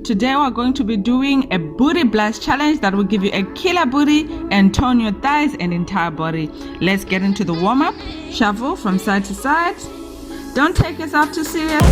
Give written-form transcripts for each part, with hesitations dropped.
Today we're going to be doing a booty blast challenge that will give you a killer booty and tone your thighs and entire body. Let's get into the warm-up. Shuffle from side to side. Don't take yourself too serious.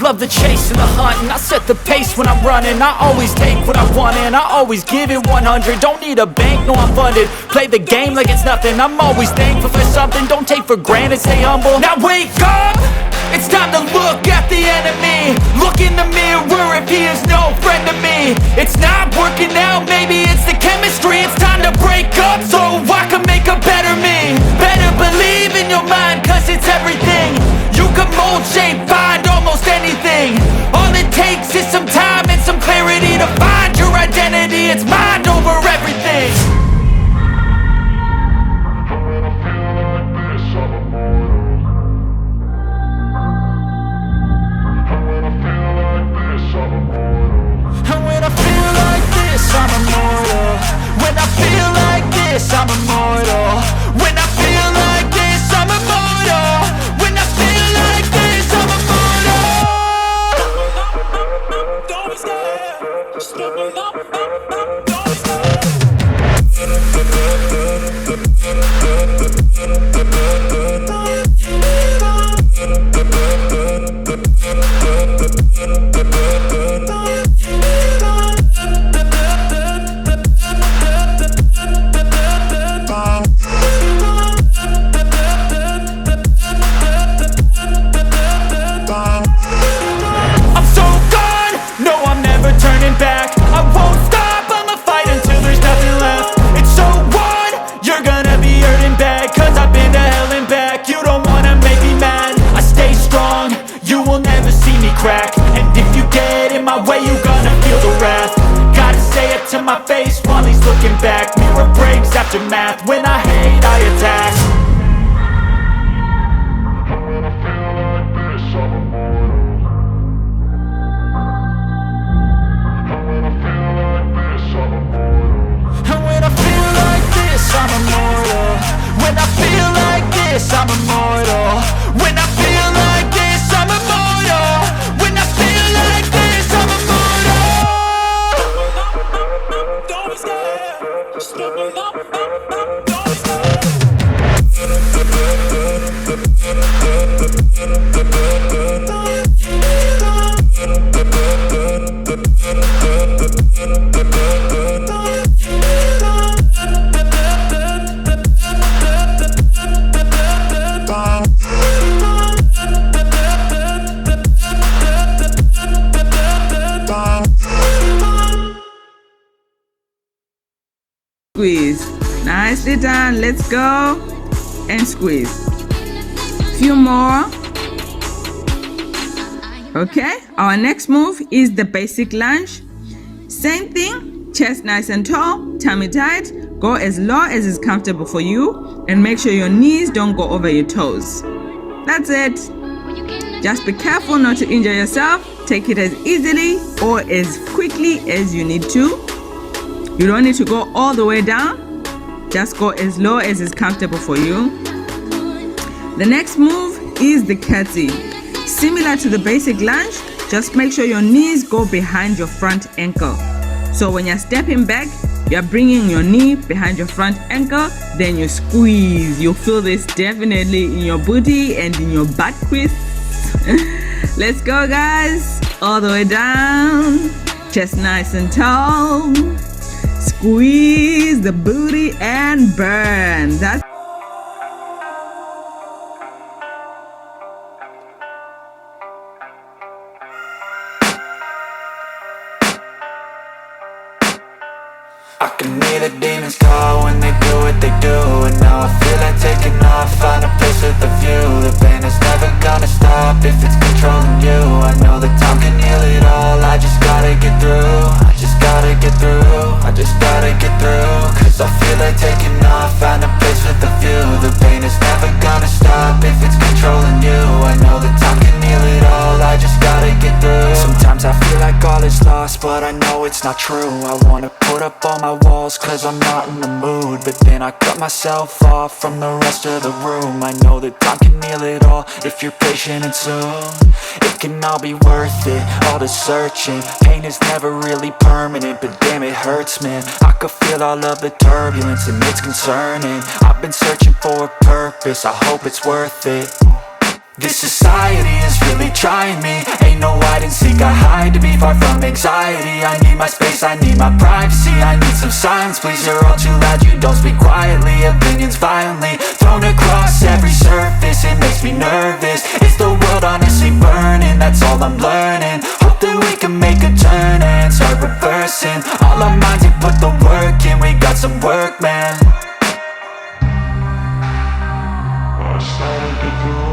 Love the chase and the hunt, and I set the pace when I'm running. I always take what I want and I always give it 100. Don't need a bank, no I'm funded. Play the game like it's nothing. I'm always thankful for something. Don't take for granted, stay humble. Now wake up! It's time to look at the enemy. Look in the mirror if he is no friend to me. It's not working out, maybe it's the chemistry. It's time to break up so I can make a better me. Better believe in your mind, cause it's everything. You can mold, shape, find almost anything. All it takes is some time and some clarity to find your identity. It's mind over everything. And when I feel like this, I'm immortal. When I feel like this, I'm immortal. When I feel like this, I'm immortal. When I feel like this, I'm immortal. Don't be scared. Just open up. Don't be scared. And if you get in my way, you gonna feel the wrath. Gotta say it to my face while he's looking back. Mirror breaks after math. When I hate, I attack. And when I feel like this, I'm immortal. And when I feel like this, I'm immortal. And when I feel like this, I'm immortal. When I feel like this, I'm immortal. When I feel like this, I'm immortal. When I feel like this, I'm immortal. Don't be scared. Just open up. Don't be scared. Squeeze. Nicely done. Let's go and squeeze. Few more. Okay, our next move is the basic lunge. Same thing, chest nice and tall, tummy tight. Go as low as is comfortable for you and make sure your knees don't go over your toes. That's it. Just be careful not to injure yourself. Take it as easily or as quickly as you need to. You don't need to go all the way down. Just go as low as is comfortable for you. The next move is the curtsy. Similar to the basic lunge, just make sure your knees go behind your front ankle. So when you're stepping back, you're bringing your knee behind your front ankle, then you squeeze. You'll feel this definitely in your booty and in your butt crease. Let's go, guys. All the way down. Chest nice and tall. Squeeze the booty and burn. That's I can hear the demons call when they do what they do. And now I feel like taking off, find a place with a view. The pain is never gonna stop if it's controlling you. I know that time can heal it all, I just gotta get through. I just gotta get through, I just gotta get through. Cause I feel like taking off, find a place with a view. The pain is never gonna stop if it's controlling you. I know that time can heal it all, I just gotta get through. Sometimes I feel like all is lost, but I know it's not true. I wanna put up all my walls cause I'm not in the mood, but then I cut myself off from the rest of the room. I know that time can heal it all if you're patient and soon it can all be worth it, all the searching. Pain is never really permanent, but damn it hurts, man. I could feel all of the turbulence and it's concerning. I've been searching for a purpose, I hope it's worth it. This society is really trying me. Ain't no hide and seek, I hide to be far from anxiety. I need my space, I need my privacy, I need some silence, please. You're all too loud, you don't speak quietly. Opinions violently thrown across every surface, it makes me nervous. Is the world honestly burning? That's all I'm learning. Hope that we can make a turn and start reversing all our minds and put the work in. We got some work, man. I started to do.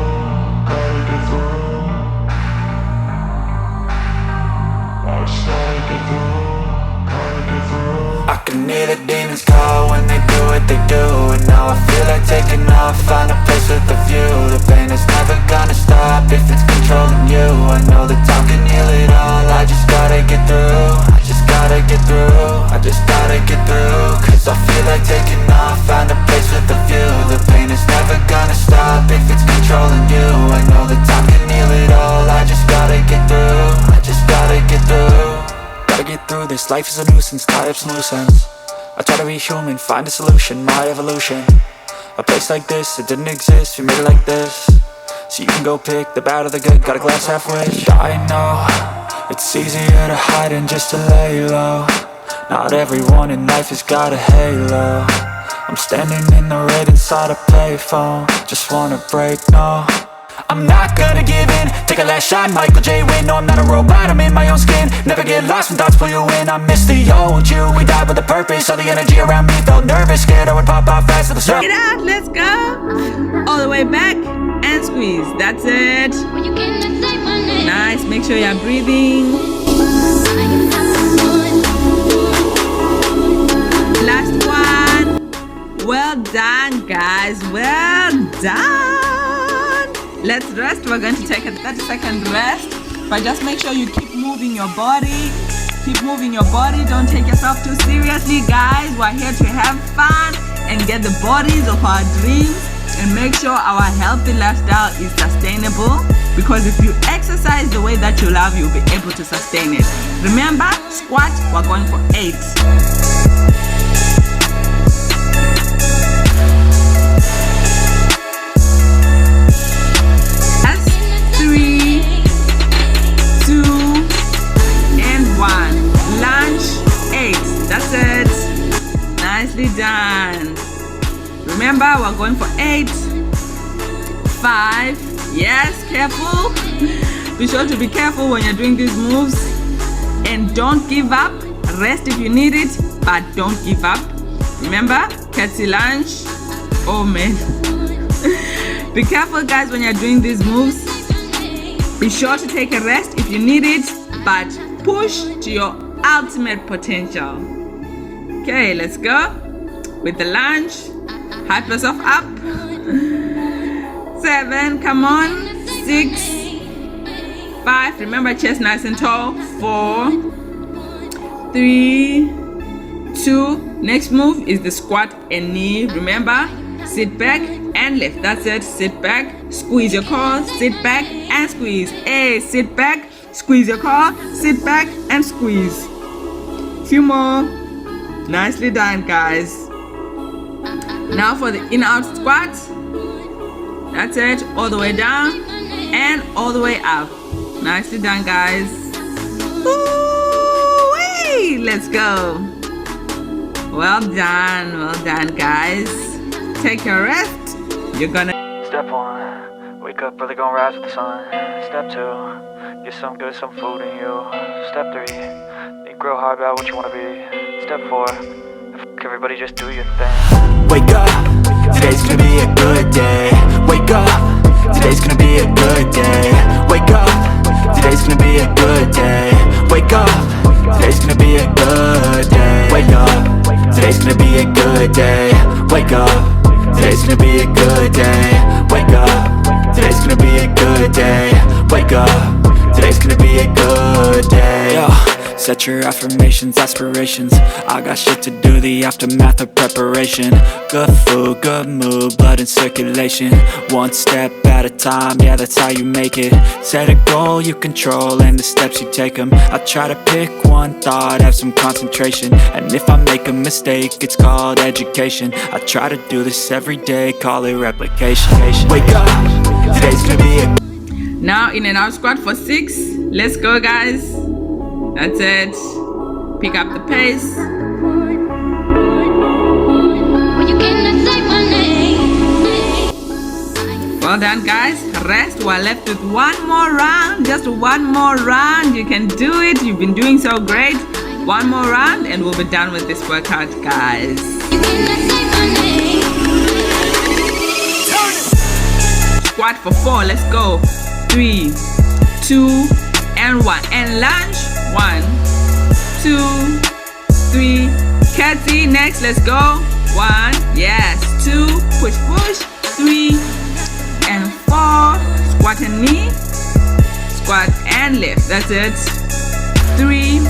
I can hear the demons call when they do what they do, and now I feel like taking off, find a place with a view. The pain is never gonna stop if it's controlling you. I know that time can heal it all, I just gotta get through. I just gotta get through, I just gotta get through. Cause I feel like taking off, find a place with a view. The pain is never gonna stop if it's controlling you. I know that time can heal it all, I just gotta get through. I just gotta get through. Gotta get through this, life is a nuisance, tie up some loose ends. I try to be human, find a solution, my evolution. A place like this, it didn't exist, we made it like this. So you can go pick the bad or the good, got a glass halfway. I know, it's easier to hide than just to lay low. Not everyone in life has got a halo. I'm standing in the red inside a payphone, just wanna break, no. I'm not gonna give in, take a last shot, Michael J. Win. No, I'm not a robot, I'm in my own skin. Never get lost when thoughts pull you in. I miss the old you, we died with a purpose. All the energy around me felt nervous, scared I would pop out fast to the surface. Get out, let's go. All the way back and squeeze, that's it. Nice, make sure you're breathing. Last one. Well done, guys, well done. Let's rest. We're going to take a 30-second rest, but just make sure you keep moving your body. Keep moving your body. Don't take yourself too seriously, guys. We're here to have fun and get the bodies of our dreams and make sure our healthy lifestyle is sustainable, because if you exercise the way that you love, you'll be able to sustain it. Remember, squat, we're going for 8. That's it. Nicely done. Remember, we're going for 8, 5. Yes, careful. Be sure to be careful when you're doing these moves. And don't give up. Rest if you need it, but don't give up. Remember, Catty Lunge. Oh man. Be careful, guys, when you're doing these moves. Be sure to take a rest if you need it, but push to your ultimate potential. Okay, let's go with the lunge. Hype yourself up. 7, come on. 6, 5, remember, chest nice and tall. 4, 3, 2. Next move is the squat and knee. Remember, sit back and lift. That's it. Sit back, squeeze your core, sit back and squeeze. Hey, sit back, squeeze your core, sit back and squeeze. Few more. Nicely done, guys. Now for the in-out squat. That's it. All the way down and all the way up. Nicely done, guys. Woo-wee! Let's go. Well done, guys. Take your rest. You're gonna. Step 1, wake up early, gonna rise with the sun. Step 2, get some good, some food in you. Step 3, think real hard about what you wanna be. Step 4, everybody just do your thing. Wake up, today's gonna be a good day. Wake up, today's gonna be a good day. Wake up, today's gonna be a good day. Wake up, today's gonna be a good day. Wake up, today's gonna be a good day. Wake up, today's gonna be a good day. Wake up, today's gonna be a good day. Wake up, today's gonna be a good day. Yo. Set your affirmations, aspirations. I got shit to do, the aftermath of preparation. Good food, good mood, blood in circulation. One step at a time, yeah, that's how you make it. Set a goal you control and the steps you take them. I try to pick one thought, have some concentration. And if I make a mistake, it's called education. I try to do this every day, call it replication. Wake up, today's gonna be a Now in and out squat for 6. Let's go, guys. That's it. Pick up the pace. Well done, guys. Rest. We're left with one more round. Just one more round. You can do it. You've been doing so great. One more round and we'll be done with this workout, guys. Squat for 4. Let's go. 3, 2, and 1. And lunge. 1, 2, 3. Catty. Next, let's go. 1. Yes. 2. Push, push. 3 and 4. Squat and knee. Squat and lift. That's it. 3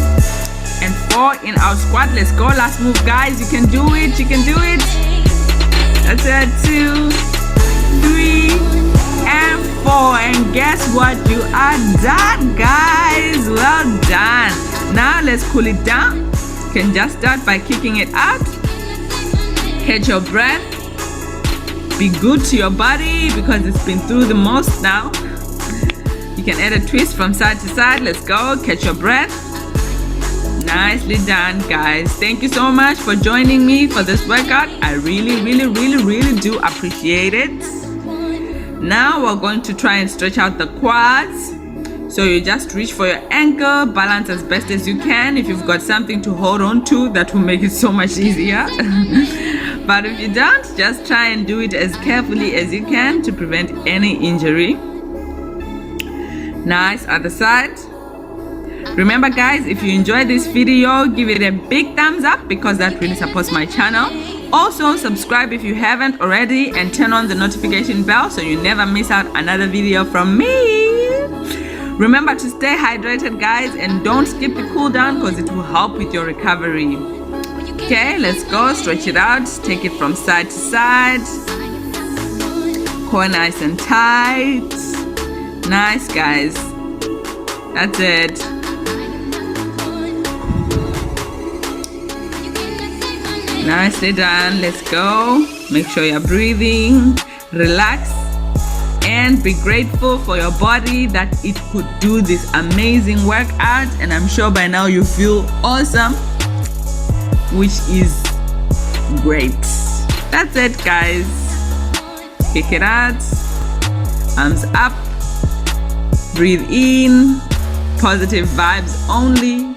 and 4 in our squat. Let's go. Last move, guys. You can do it. You can do it. That's it. 2, 3 and 4. And guess what? You are done, guys. Well done. Now let's cool it down. You can just start by kicking it out. Catch your breath. Be good to your body because it's been through the most now. You can add a twist from side to side. Let's go. Catch your breath. Nicely done, guys. Thank you so much for joining me for this workout. I really do appreciate it. Now we're going to try and stretch out the quads. So you just reach for your ankle, balance as best as you can. If you've got something to hold on to, that will make it so much easier. But if you don't, just try and do it as carefully as you can to prevent any injury. Nice. Other side. Remember, guys, if you enjoyed this video, give it a big thumbs up because that really supports my channel. Also, subscribe if you haven't already and turn on the notification bell so you never miss out another video from me. Remember to stay hydrated, guys, and don't skip the cool down because it will help with your recovery. Okay, let's go. Stretch it out. Take it from side to side. Core nice and tight. Nice, guys. That's it. Nicely done. Let's go. Make sure you're breathing. Relax. And be grateful for your body that it could do this amazing workout. And I'm sure by now you feel awesome, which is great. That's it, guys. Kick it out. Arms up. Breathe in. Positive vibes only.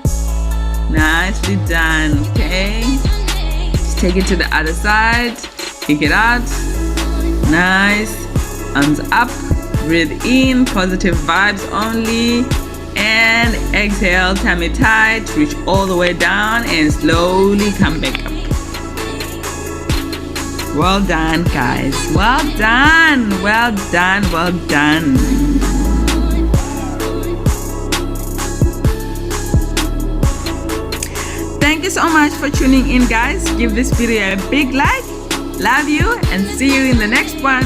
Nicely done. Okay. Just take it to the other side. Kick it out. Nice. Arms up. Breathe in. Positive vibes only. And exhale. Tummy tight. Reach all the way down and slowly come back up. Well done, guys. Well done. Well done. Well done. Thank you so much for tuning in, guys. Give this video a big like. Love you and see you in the next one.